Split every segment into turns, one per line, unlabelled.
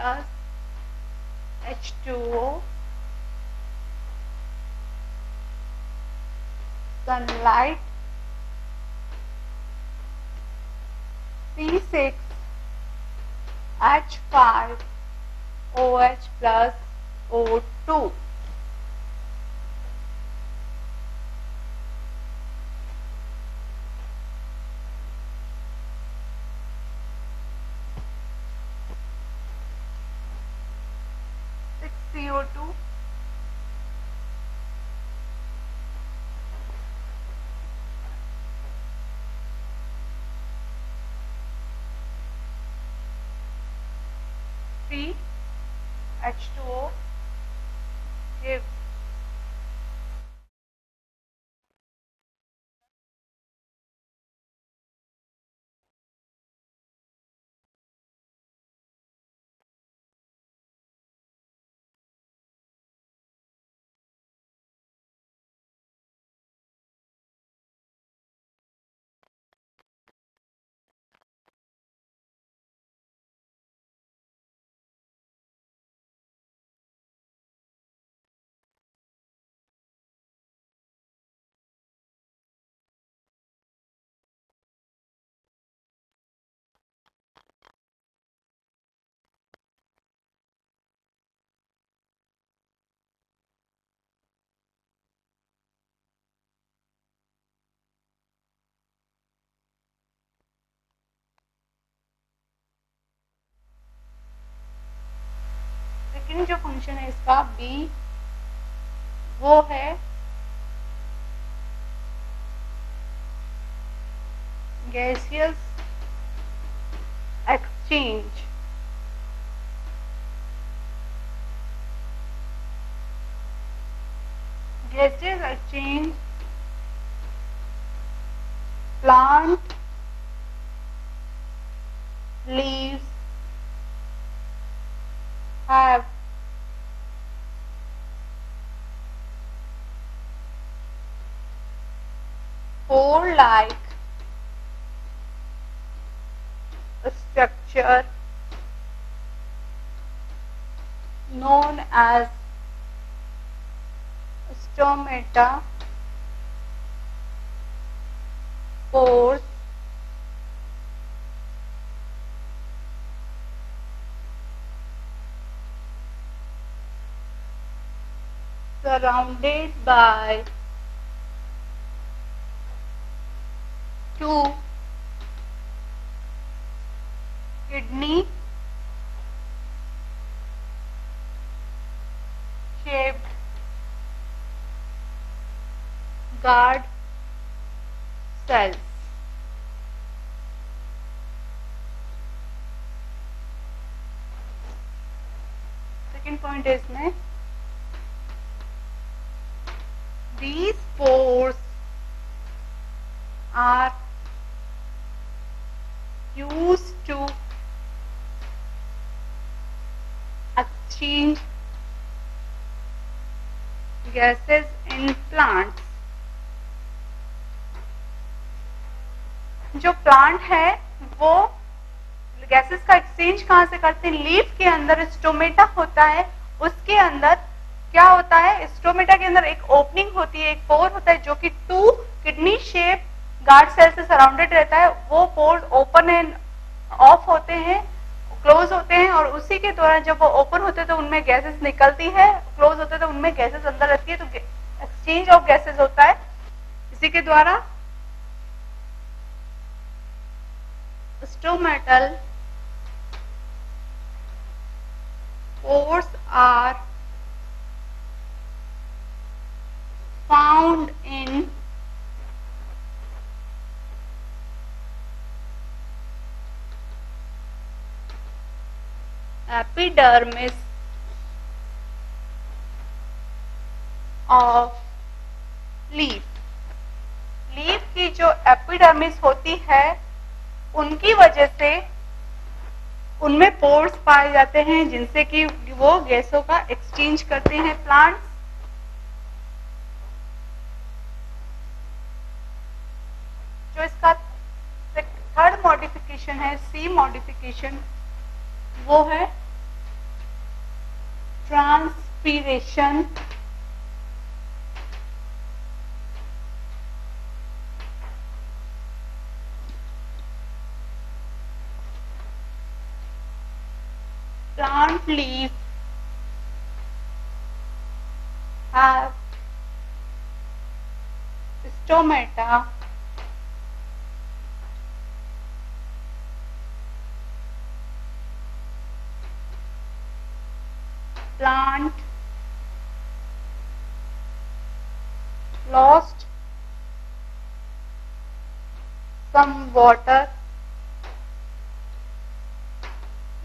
plus H2O, sunlight, C6H5OH plus O2. CO2, three H2O gives second जो function है इसका B वो है gaseous exchange. Gaseous exchange plant leaves have pore-like structure known as stomata, pores, surrounded by two kidney shaped guard cells। Second point है इसमें these pores are used to exchange gases in plants। जो plant है वो gases का exchange कहां से करते हैं? लीफ के अंदर स्टोमेटा होता है, उसके अंदर क्या होता है? स्टोमेटा के अंदर एक ओपनिंग होती है, एक पोर होता है जो कि two kidney shape guard cell से सराउंडेड रहता है। वो पोर ओपन एंड ऑफ होते हैं, क्लोज होते हैं, और उसी के दौरान जब वो ओपन होते हैं तो उनमें गैसेस निकलती है, क्लोज होते हैं तो उनमें गैसेस अंदर रहती है, तो एक्सचेंज ऑफ गैसेस होता है इसी के द्वारा। Stomatal pores are found in epidermis of leaf। Leaf की जो एपिडर्मिस होती है उनकी वजह से उनमें पोर्स पाए जाते हैं जिनसे कि वो गैसों का एक्सचेंज करते हैं प्लांट्स। जो इसका थर्ड मॉडिफिकेशन है, सी मॉडिफिकेशन, वो है transpiration, plant leaf have stomata plant lost some water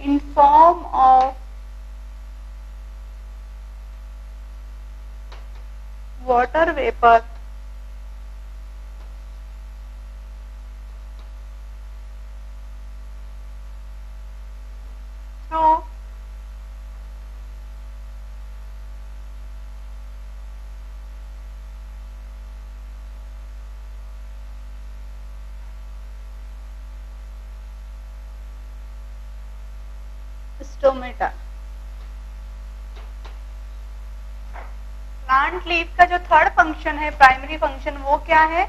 in form of water vapor through stomata. Plant leaf का जो थर्ड फंक्शन है, प्राइमरी फंक्शन, वो क्या है?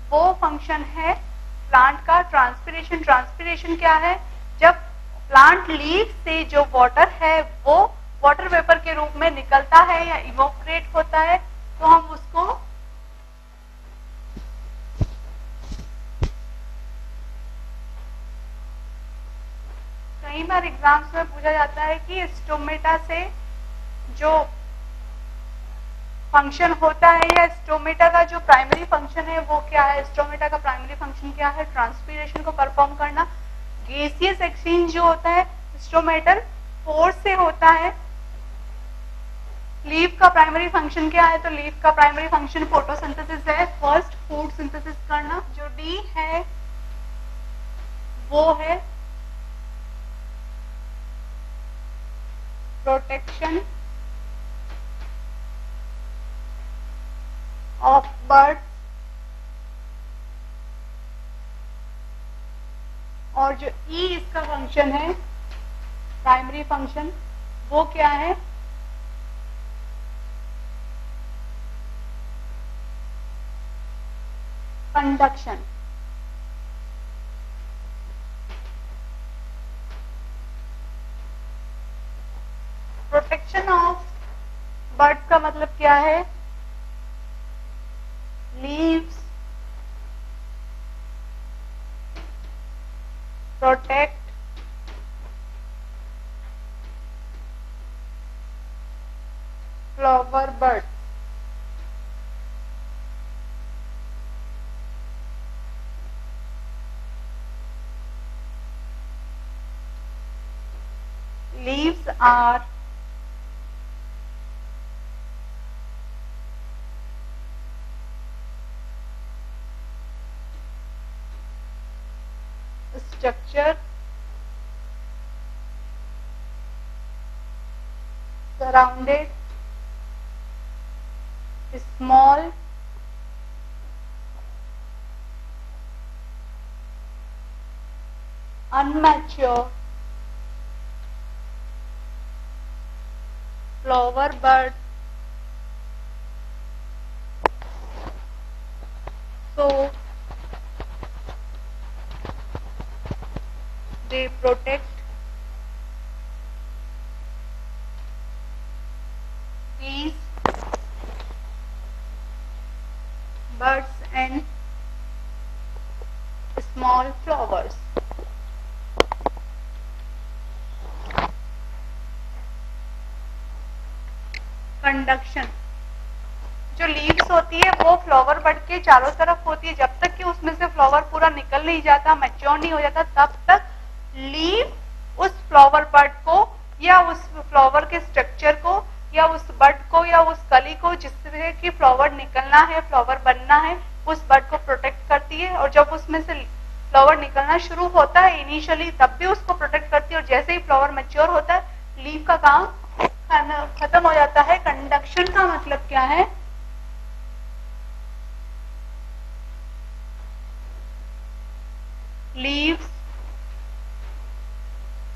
वो फंक्शन है प्लांट का ट्रांसपिरेशन। ट्रांसपिरेशन क्या है? जब प्लांट लीफ से जो वाटर है वो वाटर वेपर के रूप में निकलता है या इवोपरेट होता है, तो हम उसको कई बार एग्जाम्स में पूछा जाता है कि स्टोमेटा से जो फंक्शन होता है या स्टोमेटा का जो प्राइमरी फंक्शन है वो क्या है? स्टोमेटा का प्राइमरी फंक्शन क्या है? ट्रांसपीरेशन को परफॉर्म करना। गैसियस एक्सचेंज जो होता है स्टोमेटल फोर्स से होता है। लीफ का प्राइमरी फंक्शन क्या है? तो लीफ का प्राइमरी फंक्शन फोटोसिंथेसिस है, फर्स्ट फूड सिंथेसिस करना। जो डी है वो है प्रोटेक्शन ऑफ बर्ड, और जो ई इसका फंक्शन है प्राइमरी फंक्शन, वो क्या है? कंडक्शन। प्रोटेक्शन ऑफ बर्ड्स का मतलब क्या है? Leaves protect flower bird. Leaves are structure surrounded small unmature flower bud, so they protect these buds and small flowers. Conduction, जो लीव्स होती है वो फ्लावर बड के चारों तरफ होती है। जब तक कि उसमें से फ्लावर पूरा निकल नहीं जाता, मैच्योर नहीं हो जाता, तब तक लीव उस फ्लावर बड को या उस फ्लावर के स्ट्रक्चर को या उस बड को या उस कली को जिससे कि फ्लावर निकलना है, फ्लावर बनना है, उस बड को प्रोटेक्ट करती है। और जब उसमें से फ्लावर निकलना शुरू होता है इनिशियली, तब भी उसको प्रोटेक्ट करती है। और जैसे ही फ्लावर मैच्योर होता है, लीव का काम खत्म हो जाता है। कंडक्शन का मतलब क्या है? Leaves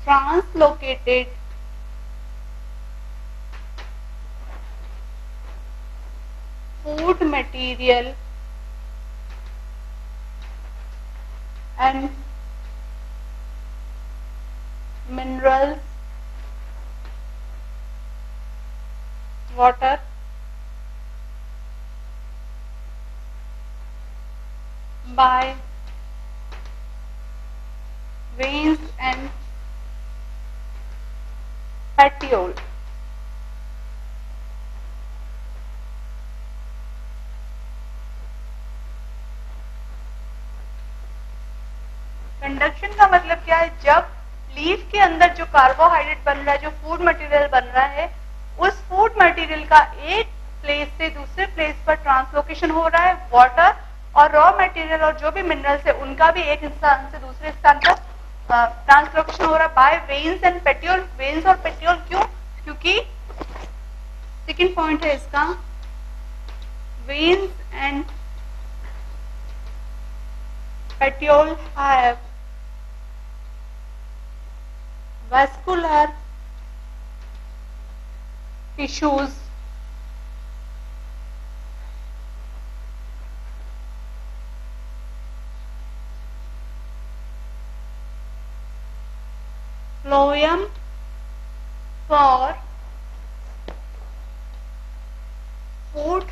translocated material and minerals, water, by veins and petiole. Conduction का मतलब क्या है? जब लीफ के अंदर जो कार्बोहाइड्रेट बन रहा है, जो फूड मटेरियल बन रहा है, उस फूड मटेरियल का एक प्लेस से दूसरे प्लेस पर ट्रांसलोकेशन हो रहा है, वाटर और रॉ मटेरियल और जो भी मिनरल्स है उनका भी एक स्थान से दूसरे स्थान पर ट्रांसलोकेशन हो रहा है by veins and petiole. Veins और पेट्योल क्यों? क्योंकि सेकेंड पॉइंट है इसका, veins and petiole have vascular tissues phloem for food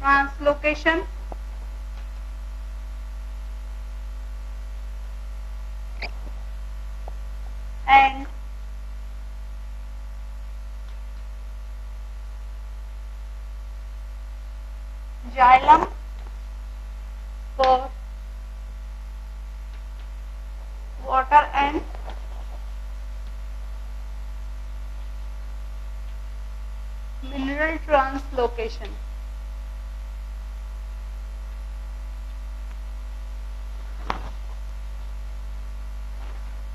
translocation and xylem for water and mineral translocation।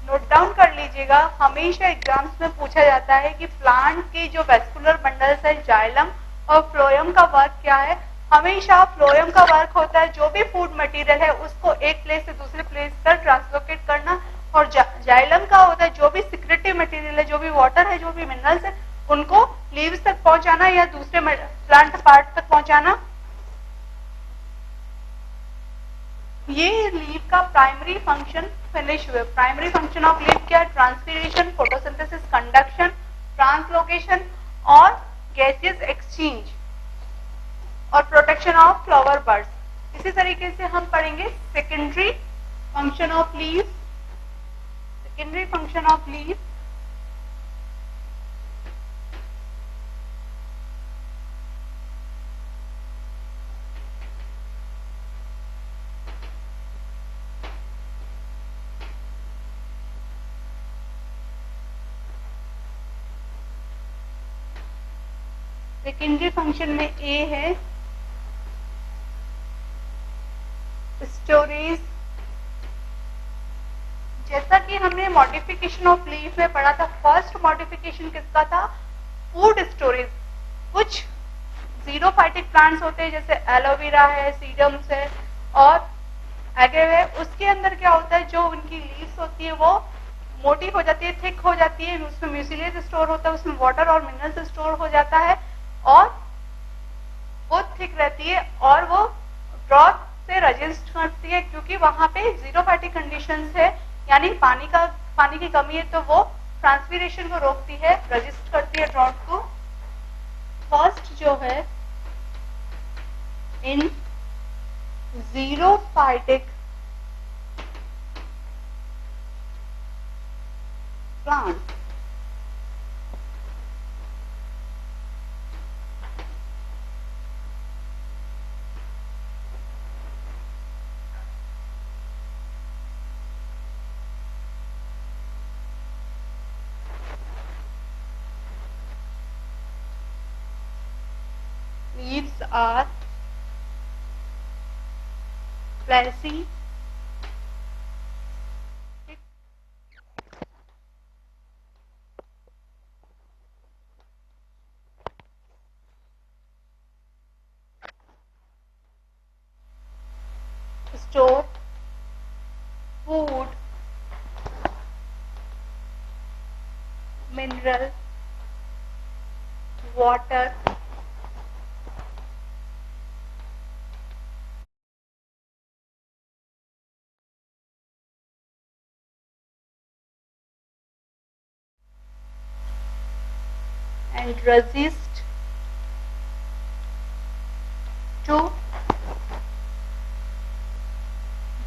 Note down कर लीजिएगा, हमेशा एग्जाम्स में पूछा जाता है कि प्लांट के जो वेस्कुलर बंडल्स है जाइलम और फ्लोएम का वर्क क्या है। हमेशा फ्लोएम का वर्क होता है जो भी फूड मटेरियल है उसको एक प्लेस से दूसरे प्लेस पर ट्रांसलोकेट करना, और जाइलम का होता है जो भी सिक्रेटिव मटेरियल है, जो भी वाटर है, जो भी मिनरल्स है, उनको लीव्स तक पहुंचाना या दूसरे प्लांट पार्ट तक पहुंचाना। ये लीफ का प्राइमरी फंक्शन फिनिश हुए। प्राइमरी फंक्शन ऑफ लीफ क्या है? ट्रांसपीरेशन, फोटोसिंथेसिस, कंडक्शन, ट्रांसलोकेशन और गैसियस एक्सचेंज और प्रोटेक्शन ऑफ फ्लावर बर्ड्स। इसी तरीके से हम पढ़ेंगे secondary function of leaf. Secondary function of leaf secondary function में ए है स्टोरेज। जैसा कि हमने मॉडिफिकेशन ऑफ लीफ में पढ़ा था, फर्स्ट मॉडिफिकेशन किसका था? Food storage. कुछ जीरोफाइटिक प्लांट्स होते हैं जैसे एलोवेरा है, सीडम्स है और एगेव है, उसके अंदर क्या होता है, जो उनकी लीव्स होती है वो मोटी हो जाती है, थिक हो जाती है, उसमें म्यूसिलेज स्टोर होता है, उसमें वाटर और मिनरल्स स्टोर हो जाता है और वो थिक रहती है और वो ड्रॉट से रेजिस्ट करती है, क्योंकि वहां पे जीरोफाइटिक कंडीशंस है, यानी पानी की कमी है, तो वो ट्रांसपीरेशन को रोकती है, रेजिस्ट करती है ड्रॉट को। फर्स्ट जो है इन xerophytic plant leaves are fleshy, store food, mineral, water and resist to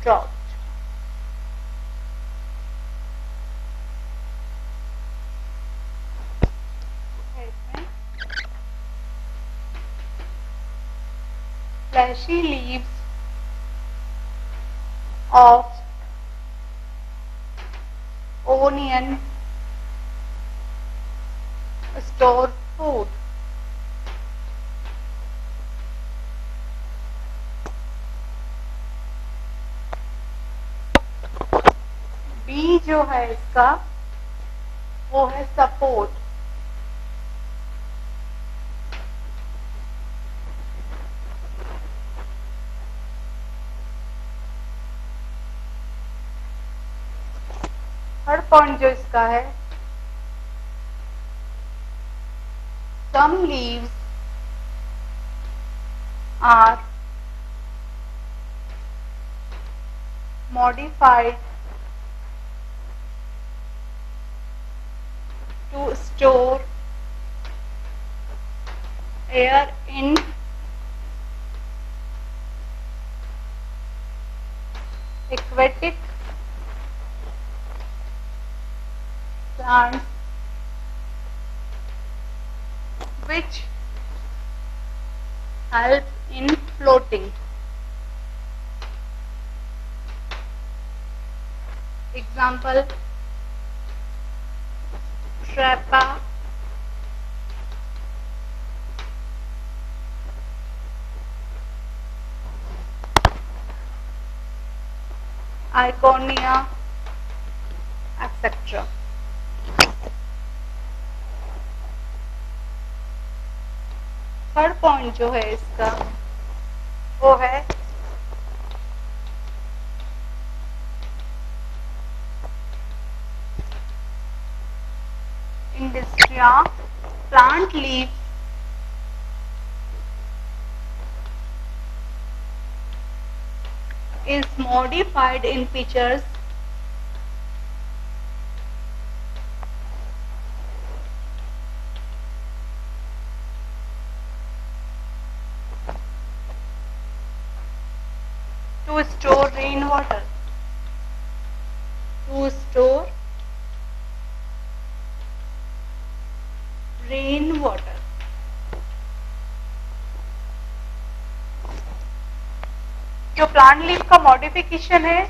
drought. Fleshy leaves of onion store food. बी जो है इसका वो है सपोर्ट. थर्ड पॉइंट जो इसका है, some leaves are modified to store air in aquatic plants which help in floating. Example, Trappa, Iconia, etc. Third point जो है इसका वो है इंडस्ट्रिया plant leave is modified in pitchers to store rainwater. To store rainwater. जो plant leaf का modification है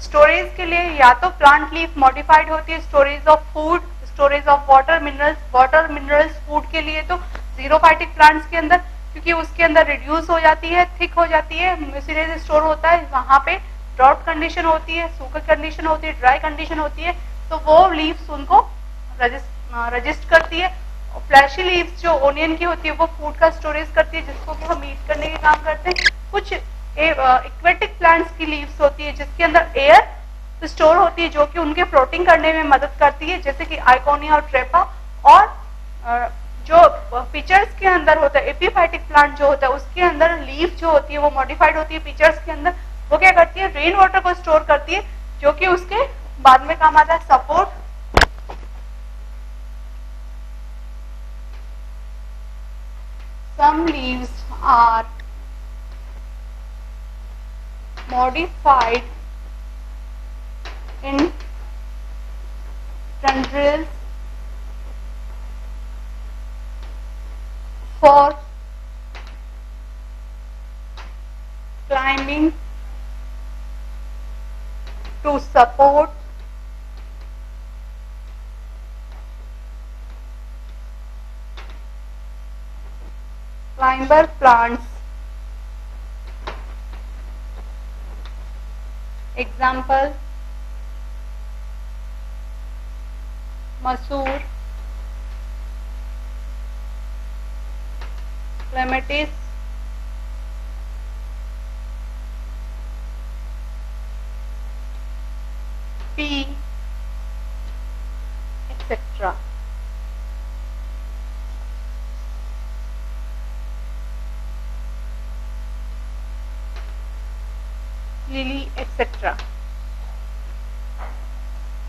storage के लिए, या तो प्लांट लीफ मॉडिफाइड होती है storage of food, storage of water minerals food के लिए तो जीरोफाइटिक प्लांट्स के अंदर, क्योंकि उसके अंदर रिड्यूस हो जाती है, थिक हो जाती है, म्यूसिलेज स्टोर होता है, वहां पे ड्राउट कंडीशन होती है, सूखा कंडीशन होती है, ड्राई कंडीशन होती है, तो वो लीव्स उनको रजिस्ट करती है. फ्लैशी लीव्स जो ओनियन की होती है वो फूड का स्टोरेज करती है, जिसको कि हम ईट करने के काम करते हैं. कुछ एक्वेटिक प्लांट्स की लीव्स होती है जिसके अंदर एयर स्टोर होती है जो कि उनके फ्लोटिंग करने में मदद करती है, जैसे कि आइकोनिया और ट्रेपा. और जो पिचर्स के अंदर होता है एपीफाइटिक प्लांट जो होता है उसके अंदर लीफ जो होती है वो मॉडिफाइड होती है पिचर्स के अंदर. वो क्या करती है, रेन वाटर को स्टोर करती है जो कि उसके बाद में काम आता है support. Some leaves are modified in tendrils for climbing to support climber plants. Example, Masoor, Clematis, pea, etc. Lily etcetera.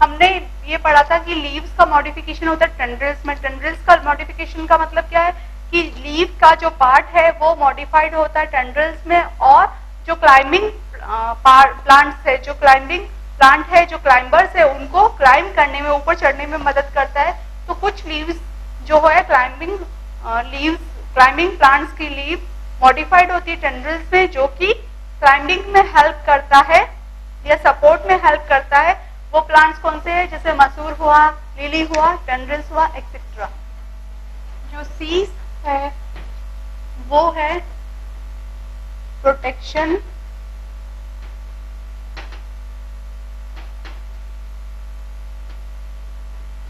हमने ये पढ़ा था कि लीव्स का मॉडिफिकेशन होता है टेंड्रिल्स में। टेंड्रिल्स का मॉडिफिकेशन का मतलब क्या है कि लीव का जो पार्ट है वो मॉडिफाइड होता है टेंड्रिल्स में, और जो क्लाइंबिंग प्लांट्स है, जो क्लाइंबिंग प्लांट है, जो क्लाइंबर्स है, उनको क्लाइंब करने में, ऊपर चढ़ने में मदद करता है। तो कुछ लीव्स जो है क्लाइंबिंग लीव्स, क्लाइंबिंग प्लांट्स की लीव मॉडिफाइड होती है टेंड्रिल्स में, जो कि क्लाइंबिंग में हेल्प करता है या सपोर्ट में हेल्प करता है। वो प्लांट्स कौन से हैं? जैसे मसूर हुआ, लिली हुआ, टेंड्रिल्स हुआ, एक्सेट्रा। जो सीज है वो है प्रोटेक्शन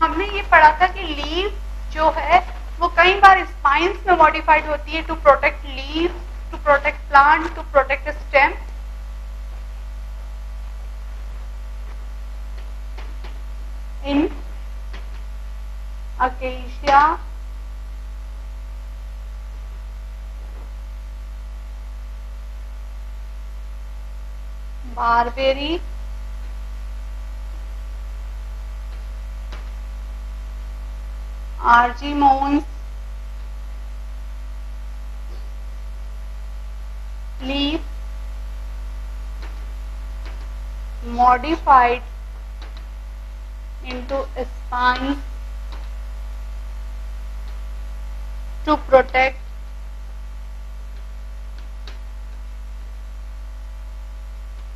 हमने ये पढ़ा था कि लीव जो है वो कई बार स्पाइन्स में मॉडिफाइड होती है to protect leave, to protect plant, to protect stem. In acacia barberry, argemones, leave modified into spines to protect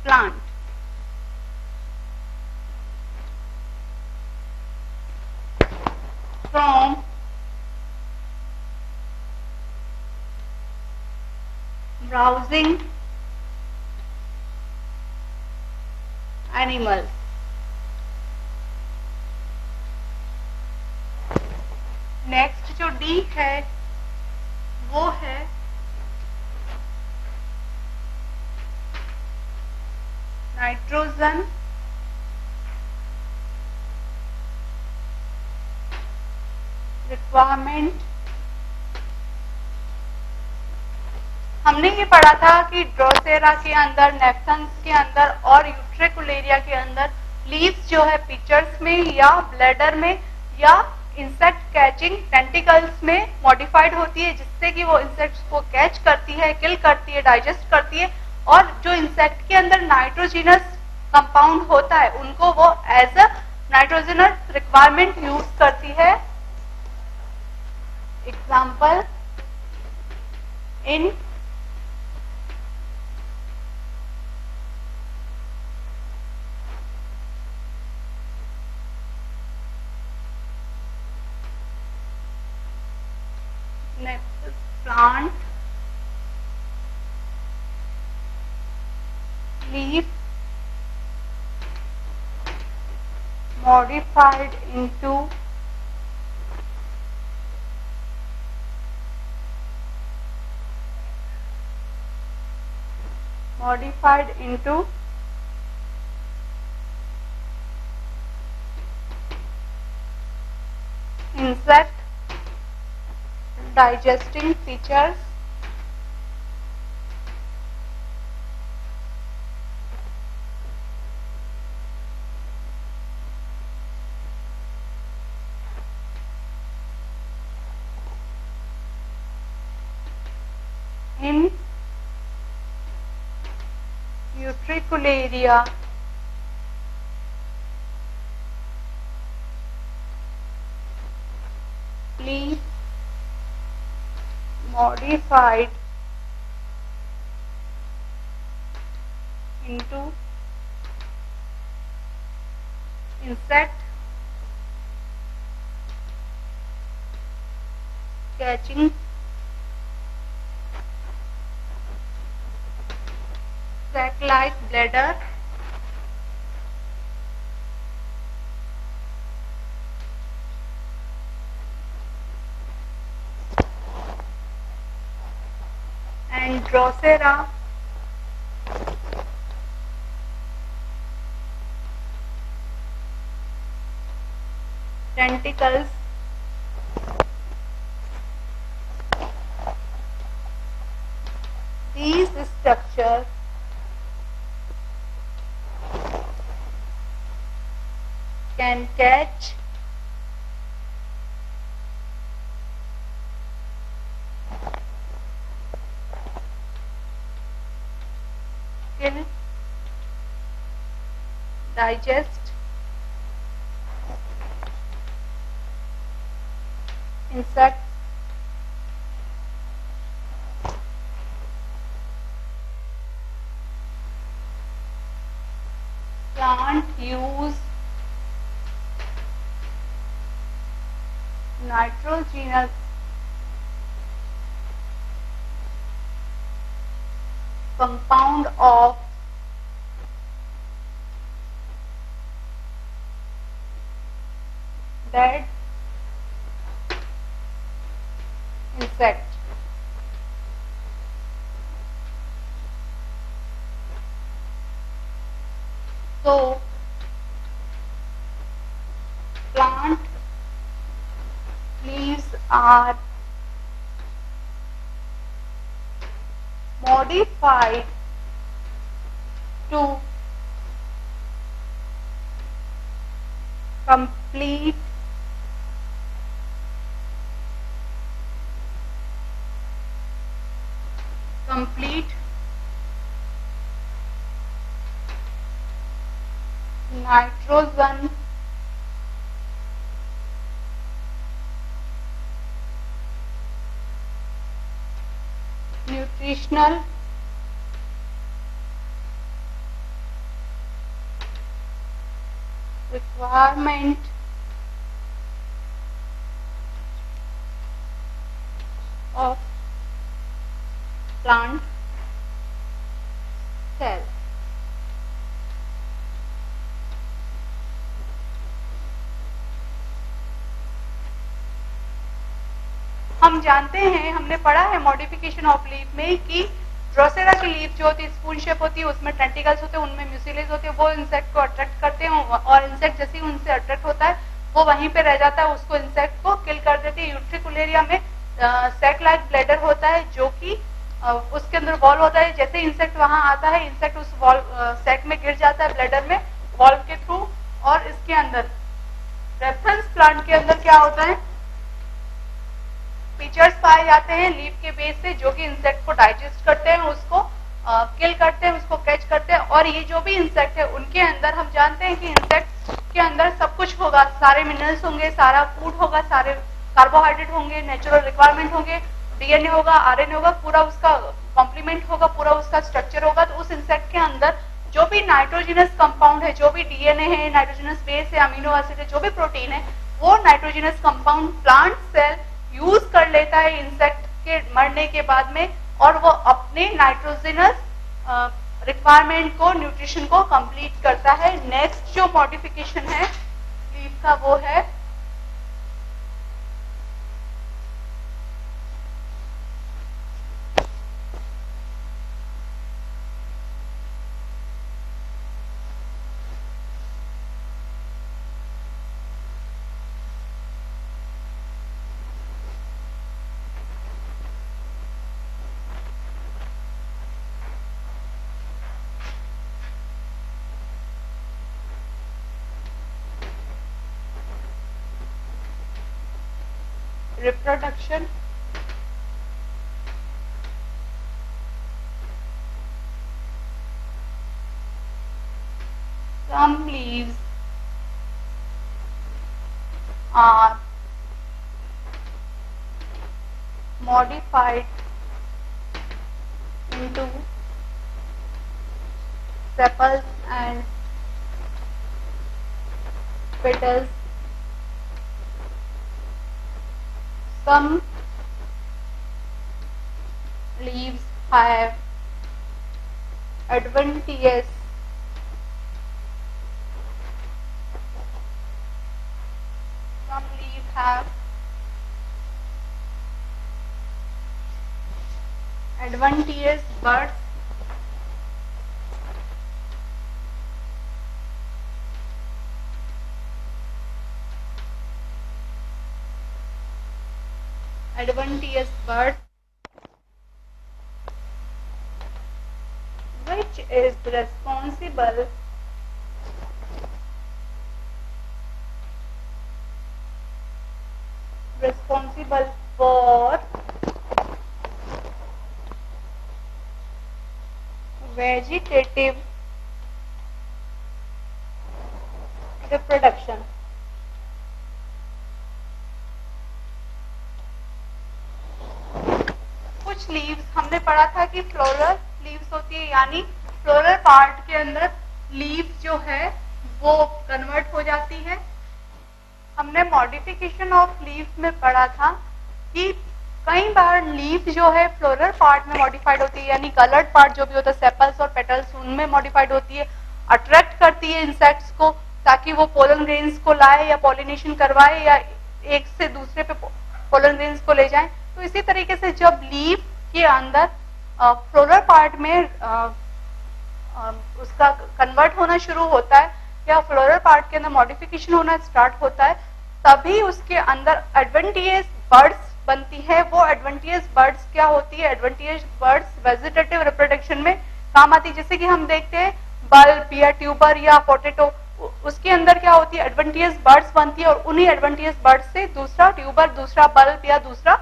plant. From browsing animals. Next जो डी है वो है नाइट्रोजन रिक्वायरमेंट। हमने ये पढ़ा था कि ड्रोसेरा के अंदर, नेफ्थन्स के अंदर और यूट्रिकुलेरिया के अंदर लीव्स जो है पिक्चर्स में या ब्लैडर में या इंसेक्ट कैचिंग टेंटिकल्स में मॉडिफाइड होती है, जिससे कि वो इंसेक्ट्स को कैच करती है, किल करती है, डाइजेस्ट करती है, और जो इंसेक्ट के अंदर नाइट्रोजिनस कंपाउंड होता है उनको वो as a nitrogenous requirement use करती है। Example in plant leaf modified into insect digesting features in Utricularia leaf modified into insect catching sac-like bladder and Drosera tentacles these structures can catch kill digest insects plant use nitrogenous compound of dead insect. So plant leaves are modified to complete nitrogen nutritional requirement of plant cell. हम जानते हैं, हमने पढ़ा है modification of leaf में कि Drosera की leaf जो होती है स्पून शेप होती है, उसमें टेंटिकल्स होते हैं, उनमें म्यूसिलेज होते हैं, वो इंसेक्ट को अट्रैक्ट करते हैं और इंसेक्ट जैसे ही उनसे अट्रैक्ट होता है वो वहीं पे रह जाता है, उसको इंसेक्ट को किल कर देते हैं। यूट्रिकुलेरिया में सैक लाइक ब्लैडर होता है जो कि उसके अंदर वॉल्व होता है, जैसे इंसेक्ट वहां आता है इंसेक्ट उस सैक में गिर जाता है ब्लैडर में वॉल्व के थ्रू। और इसके अंदर रेफरेंस प्लांट के अंदर क्या होता है, फीचर्स पाए जाते हैं लीफ के बेस से जो कि इंसेक्ट को डाइजेस्ट करते हैं, उसको किल करते हैं, उसको कैच करते हैं। और ये जो भी इंसेक्ट है उनके अंदर हम जानते हैं कि इंसेक्ट के अंदर सब कुछ होगा, सारे मिनरल्स होंगे, सारा फूड होगा, सारे कार्बोहाइड्रेट होंगे, नेचुरल रिक्वायरमेंट होंगे, डीएनए होगा, आरएनए होगा, पूरा उसका कॉम्प्लीमेंट होगा, पूरा उसका स्ट्रक्चर होगा। तो उस इंसेक्ट के अंदर जो भी नाइट्रोजिनस कंपाउंड है, जो भी डीएनए है, नाइट्रोजिनस बेस है, अमीनो एसिड है, जो भी प्रोटीन है, वो nitrogenous compound plant cell use कर लेता है इंसेक्ट के मरने के बाद में, और वो अपने नाइट्रोजिनस रिक्वायरमेंट को, न्यूट्रिशन को कंप्लीट करता है। नेक्स्ट जो मॉडिफिकेशन है लीफ का वो है reproduction, some leaves are modified into sepals and petals. Some leaves have adventitious buds adventitious buds which is responsible responsible for vegetative reproduction. कुछ लीव्स हमने पढ़ा था कि फ्लोरल लीव्स होती है, यानी फ्लोरल पार्ट के अंदर लीव्स जो है वो कन्वर्ट हो जाती है। हमने मॉडिफिकेशन ऑफ लीव्स में पढ़ा था कि कई बार लीफ जो है फ्लोरल पार्ट में मॉडिफाइड होती है, यानी कलर्ड पार्ट जो भी होता है सेपल्स और पेटल्स उनमें मॉडिफाइड होती है, अट्रैक्ट करती है इंसेक्ट्स को ताकि वो पोलन ग्रेन्स को लाए या पॉलिनेशन करवाए या एक से दूसरे पे पोलन ग्रेन्स को ले जाए। तो इसी तरीके से जब लीफ के अंदर फ्लोरल पार्ट में उसका कन्वर्ट होना शुरू होता है या फ्लोरल पार्ट के अंदर मॉडिफिकेशन होना स्टार्ट होता है, तभी उसके अंदर एडवेंटियस बर्ड्स बनती है। वो एडवेंटियस बर्ड्स क्या होती है? एडवेंटियस बर्ड्स वेजिटेटिव रिप्रोडक्शन में काम आती है। जैसे कि हम देखते हैं बल्ब या ट्यूबर या पोटैटो, उसके अंदर क्या होती है? एडवेंटियस बर्ड्स बनती है और उन्हीं एडवेंटियस बर्ड्स से दूसरा ट्यूबर, दूसरा बल्ब या दूसरा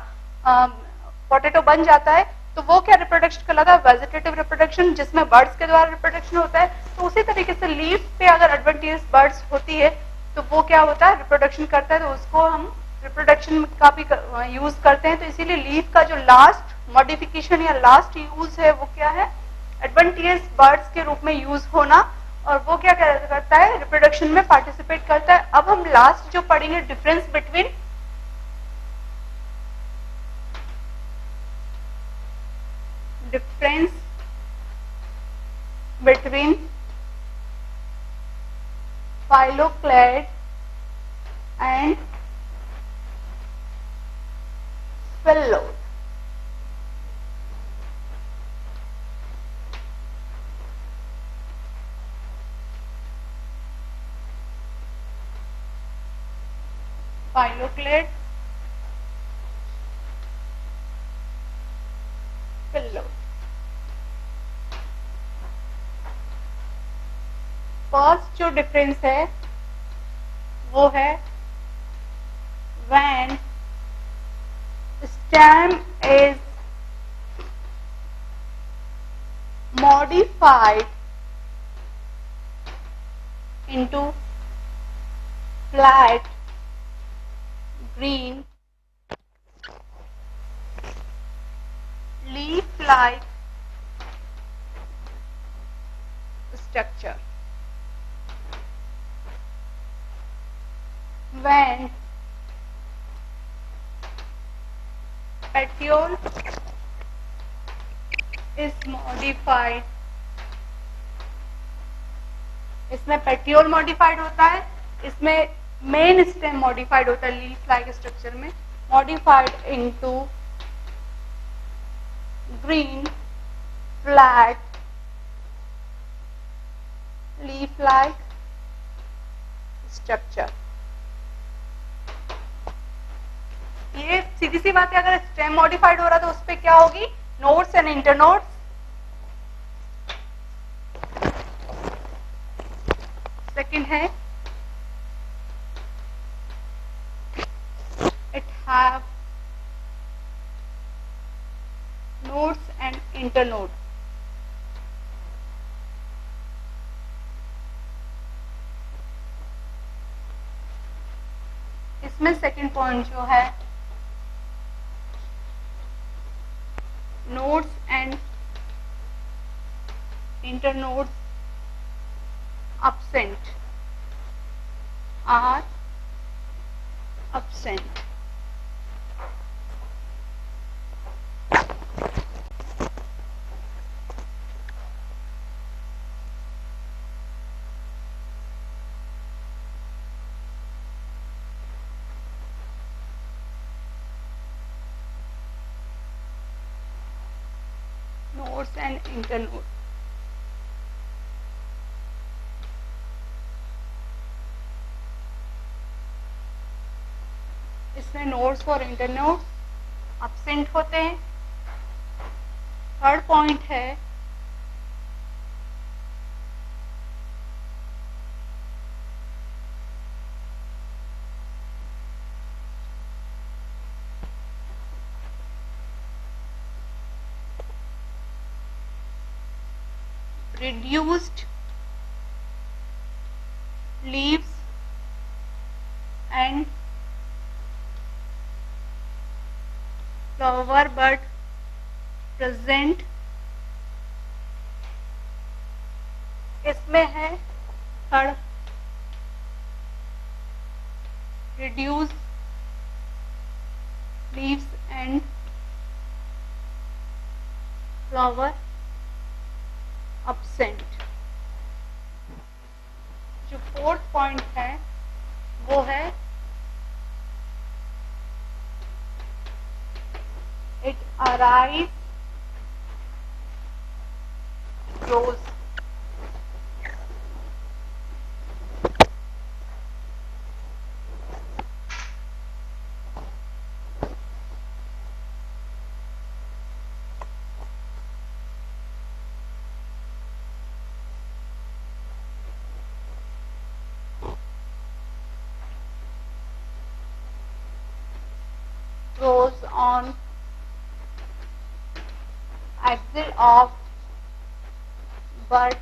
पोटैटो बन जाता है। तो वो क्या रिप्रोडक्शन कहलाता है? वेजिटेटिव रिप्रोडक्शन, जिसमें बर्ड्स के द्वारा रिप्रोडक्शन होता है। तो उसी तरीके से लीफ पे अगर एडवेंटियस बर्ड्स होती है तो वो क्या होता है? रिप्रोडक्शन करता है, तो उसको हम रिप्रोडक्शन का भी यूज करते हैं। तो इसीलिए लीफ का जो लास्ट मॉडिफिकेशन या लास्ट यूज है वो क्या है? एडवेंटियस बर्ड्स के रूप में यूज होना, और वो क्या करता है? रिप्रोडक्शन में पार्टिसिपेट करता है। अब हम लास्ट जो पढ़ेंगे difference between phylloclade and spheruloid. Phylloclade, spheruloid. First जो डिफरेंस है वो है when stem is modified into flat green leaf-like structure. When petiole is modified, इसमें पेटियोल मॉडिफाइड होता है, इसमें मेन स्टेम मॉडिफाइड होता है लीफ लाइक स्ट्रक्चर में, modified into green flat leaf like structure. ये सीधी सी बात है, अगर स्टेम मॉडिफाइड हो रहा है तो उस पर क्या होगी? Nodes and internodes. सेकंड है it have nodes and internode. इसमें सेकंड पॉइंट जो है nodes and internodes absent are absent. Nodes and internodes. इसमें नोड्स और इंटरनोड्स एब्सेंट होते हैं। थर्ड पॉइंट है reduced leaves and flower bud present। इसमें है third reduce leaves and flower absent। जो फोर्थ पॉइंट है वो है it arise grows। grows on axil of bud।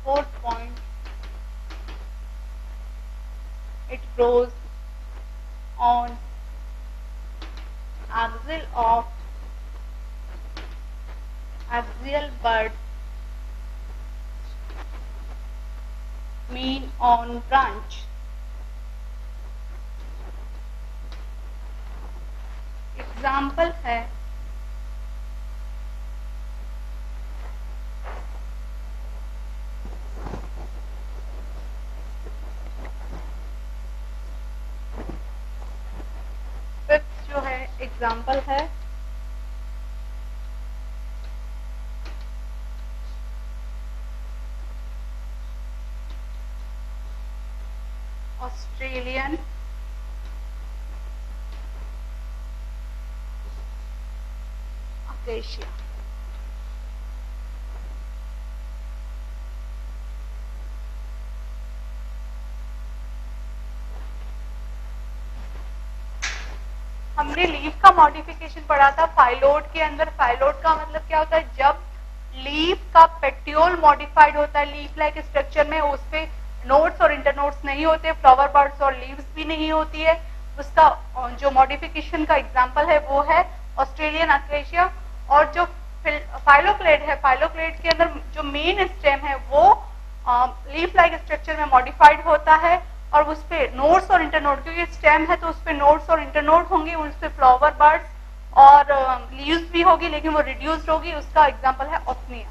fourth point, it grows on axil of axial bud, mean on branch। Example है fifth जो है example है Australian acacia. हमने leaf का मॉडिफिकेशन पढ़ा था फाइलोड के अंदर। फाइलोड का मतलब क्या होता है, जब लीफ का पेट्योल मॉडिफाइड होता है लीफ लाइक स्ट्रक्चर में, उस पे नोड्स और इंटरनोड्स नहीं होते, फ्लावर बर्ड्स और लीव्स भी नहीं होती है, उसका जो मॉडिफिकेशन का एग्जांपल है वो है ऑस्ट्रेलियन अकेशिया। और जो फाइलोक्लेड है, फाइलोक्लेड के अंदर जो मेन स्टेम है वो लीफ लाइक स्ट्रक्चर में मॉडिफाइड होता है और उस पे नोड्स और इंटरनोड, क्योंकि स्टेम है तो उस पे नोड्स और इंटरनोड होंगे, उस पे फ्लावर बर्ड्स और लीव्स भी होगी लेकिन वो रिड्यूस्ड होगी। उसका एग्जांपल है ऑस्मिया।